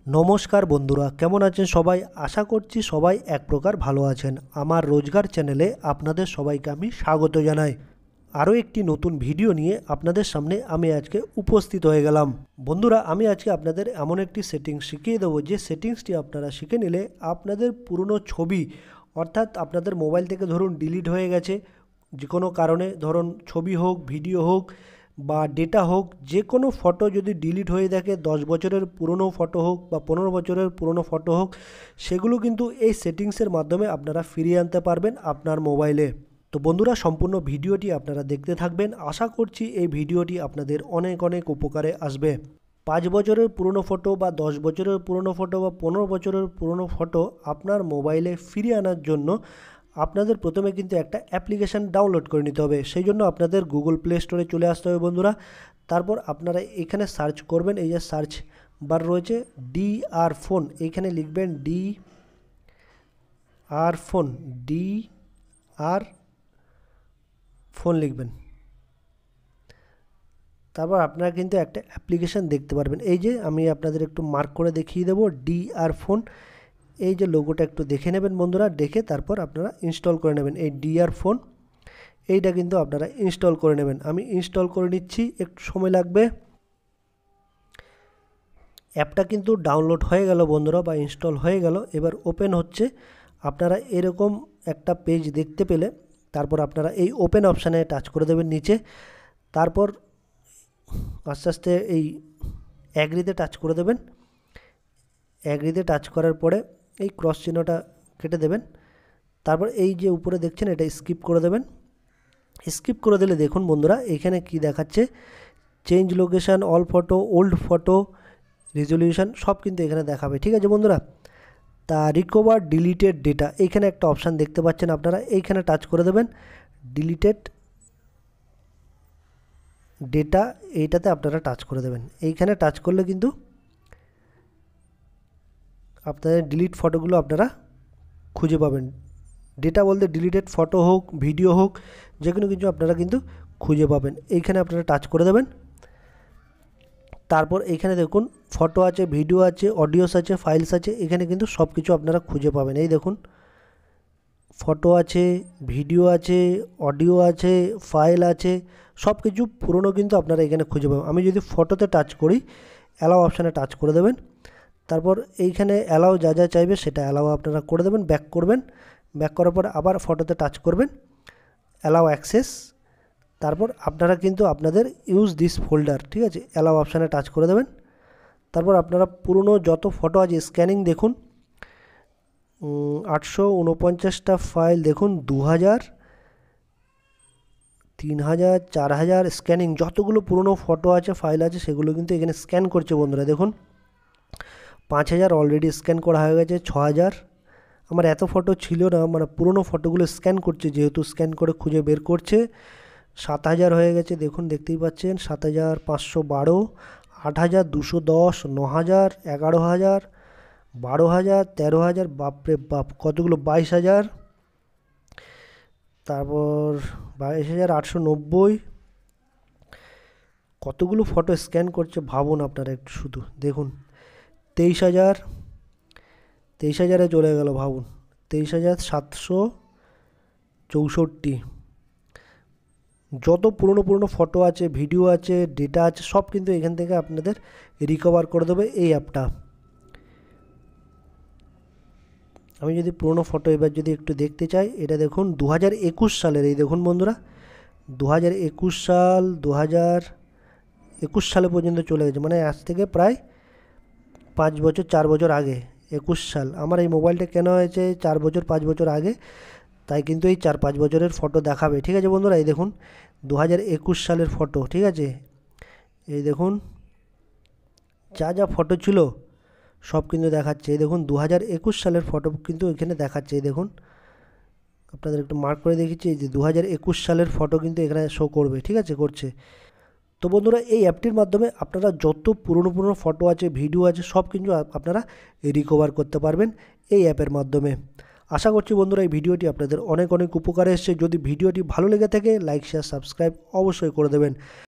নমস্কার বন্ধুরা, কেমন আছেন সবাই? আশা করছি সবাই এক প্রকার ভালো আছেন। আমার রোজগার চ্যানেলে আপনাদের সবাইকে আমি স্বাগত জানাই। আরও একটি নতুন ভিডিও নিয়ে আপনাদের সামনে আমি আজকে উপস্থিত হয়ে গেলাম। বন্ধুরা, আমি আজকে আপনাদের এমন একটি সেটিংস শিখিয়ে দেবো যে সেটিংসটি আপনারা শিখে নিলে আপনাদের পুরনো ছবি, অর্থাৎ আপনাদের মোবাইল থেকে ধরুন ডিলিট হয়ে গেছে যে কোনো কারণে, ধরুন ছবি হোক, ভিডিও হোক বা ডেটা হোক, যে কোনো ফটো যদি ডিলিট হয়ে থাকে, 10 বছরের পুরনো ফটো হোক বা 15 বছরের পুরনো ফটো হোক, সেগুলো কিন্তু এই সেটিংসের মাধ্যমে আপনারা ফিরিয়ে আনতে পারবেন আপনার মোবাইলে। তো বন্ধুরা, সম্পূর্ণ ভিডিওটি আপনারা দেখতে থাকবেন। আশা করছি এই ভিডিওটি আপনাদের অনেক অনেক উপকারে আসবে। 5 বছরের পুরনো ফটো বা 10 বছরের পুরনো ফটো বা 15 বছরের পুরনো ফটো আপনার মোবাইলে ফিরিয়ে আনার জন্য আপনাদের প্রথমে কিন্তু একটা অ্যাপ্লিকেশান ডাউনলোড করে নিতে হবে। সেই জন্য আপনাদের গুগল প্লে স্টোরে চলে আসতে হবে বন্ধুরা। তারপর আপনারা এখানে সার্চ করবেন, এই যে সার্চ বার রয়েছে DR ফোন, এইখানে লিখবেন DR ফোন, DR ফোন লিখবেন। তারপর আপনারা কিন্তু একটা অ্যাপ্লিকেশান দেখতে পারবেন। এই যে আমি আপনাদের একটু মার্ক করে দেখিয়ে দেবো DR ফোন, এই যে লোগোটা একটু দেখে নেবেন বন্ধুরা, দেখে তারপর আপনারা ইনস্টল করে নেবেন এই DR ফোন। এইটা কিন্তু আপনারা ইনস্টল করে নেবেন। আমি ইনস্টল করে নিচ্ছি, একটু সময় লাগবে। অ্যাপটা কিন্তু ডাউনলোড হয়ে গেল বন্ধুরা, বা ইনস্টল হয়ে গেল। এবার ওপেন হচ্ছে। আপনারা এরকম একটা পেজ দেখতে পেলে তারপর আপনারা এই ওপেন অপশানে টাচ করে দেবেন নিচে। তারপর আস্তে আস্তে এই অ্যাগ্রিতে টাচ করে দেবেন। অ্যাগ্রিতে টাচ করার পরে এই ক্রস চিহ্নটা কেটে দেবেন। তারপর এই যে উপরে দেখছেন, এটা স্কিপ করে দেবেন। স্কিপ করে দিলে দেখুন বন্ধুরা, এখানে কি দেখাচ্ছে, change location, all photo, old photo, resolution সব কিন্তু এখানে দেখাবে। ঠিক আছে বন্ধুরা, তা রিকভার ডিলিটেড ডেটা, এইখানে একটা অপশান দেখতে পাচ্ছেন আপনারা, এইখানে টাচ করে দেবেন ডিলিটেড ডেটা, এইটাতে আপনারা টাচ করে দেবেন। এইখানে টাচ করলে কিন্তু আপনাদের ডিলিট ফটোগুলো আপনারা খুঁজে পাবেন। ডেটা বলতে ডিলিটেড ফটো হোক, ভিডিও হোক, যে কোনো কিছু আপনারা কিন্তু খুঁজে পাবেন। এইখানে আপনারা টাচ করে দেবেন। তারপর এইখানে দেখুন ফটো আছে, ভিডিও আছে, অডিওস আছে, ফাইলস আছে, এখানে কিন্তু সব কিছু আপনারা খুঁজে পাবেন। এই দেখুন ফটো আছে, ভিডিও আছে, অডিও আছে, ফাইল আছে, সব কিছু পুরনো কিন্তু আপনারা এখানে খুঁজে পাবেন। আমি যদি ফটোতে টাচ করি, অ্যালাও অপশানে টাচ করে দেবেন। তারপর এইখানে অ্যালাও যা যা চাইবে সেটা অ্যালাও আপনারা করে দেবেন, ব্যাক করবেন। ব্যাক করার পর আবার ফটোতে টাচ করবেন, অ্যালাও অ্যাক্সেস। তারপর আপনারা কিন্তু আপনাদের ইউজ দিস ফোল্ডার, ঠিক আছে, অ্যালাও অপশানে টাচ করে দেবেন। তারপর আপনারা পুরনো যত ফটো আছে স্ক্যানিং দেখুন, 849টা ফাইল দেখুন, 2000, 3000, 4000 স্ক্যানিং, যতগুলো পুরনো ফটো আছে, ফাইল আছে, সেগুলো কিন্তু এখানে স্ক্যান করছে বন্ধুরা। দেখুন 5000 অলরেডি স্ক্যান করা হয়ে গেছে, 6000, আমার এত ফটো ছিল না, মানে পুরনো ফটোগুলো স্ক্যান করছে, যেহেতু স্ক্যান করে খুঁজে বের করছে। 7000 হয়ে গেছে, দেখুন দেখতেই পাচ্ছেন, 7512, 8210, 9000, 11000, 12000, 13000, বাপরে বাপ কতগুলো, 22000, তারপর 22890, কতগুলো ফটো স্ক্যান করছে ভাবুন আপনারা একটু শুধু দেখুন। 23000, 23000-এ চলে গেল ভাবুন, 23764। যত পুরনো পুরনো ফটো আছে, ভিডিও আছে, ডেটা আছে, সব কিন্তু এখান থেকে আপনাদের রিকভার করে দেবে এই অ্যাপটা। আমি যদি পুরনো ফটো এবার যদি একটু দেখতে চাই, এটা দেখুন 2021 সালের, এই দেখুন বন্ধুরা 2021 সাল, 2021 সালে পর্যন্ত চলে গেছে, মানে আজ থেকে প্রায় 5 বছর 4 বছর আগে। 21 সাল, আমার এই মোবাইলটা কেনা হয়েছে 4 বছর 5 বছর আগে, তাই কিন্তু এই 4-5 বছরের ফটো দেখাবে। ঠিক আছে বন্ধুরা, এই দেখুন 2021 সালের ফটো, ঠিক আছে, এই দেখুন যা যা ফটো ছিল সব কিন্তু দেখাচ্ছে। এই দেখুন 2021 সালের ফটো কিন্তু এখানে দেখাচ্ছে। এই দেখুন আপনাদের একটু মার্ক করে দেখিয়েছি, এই যে 2021 সালের ফটো কিন্তু এখানে শো করবে, ঠিক আছে, করছে। তো বন্ধুরা, এই অ্যাপটির মাধ্যমে আপনারা যত পুরনো পুরনো ফটো আছে, ভিডিও আছে, সব কিন্তু আপনারা রিকভার করতে পারবেন এই অ্যাপের মাধ্যমে। আশা করছি বন্ধুরা এই ভিডিওটি আপনাদের অনেক অনেক উপকারে এসেছে। যদি ভিডিওটি ভালো লেগে থাকে, লাইক, শেয়ার, সাবস্ক্রাইব অবশ্যই করে দেবেন।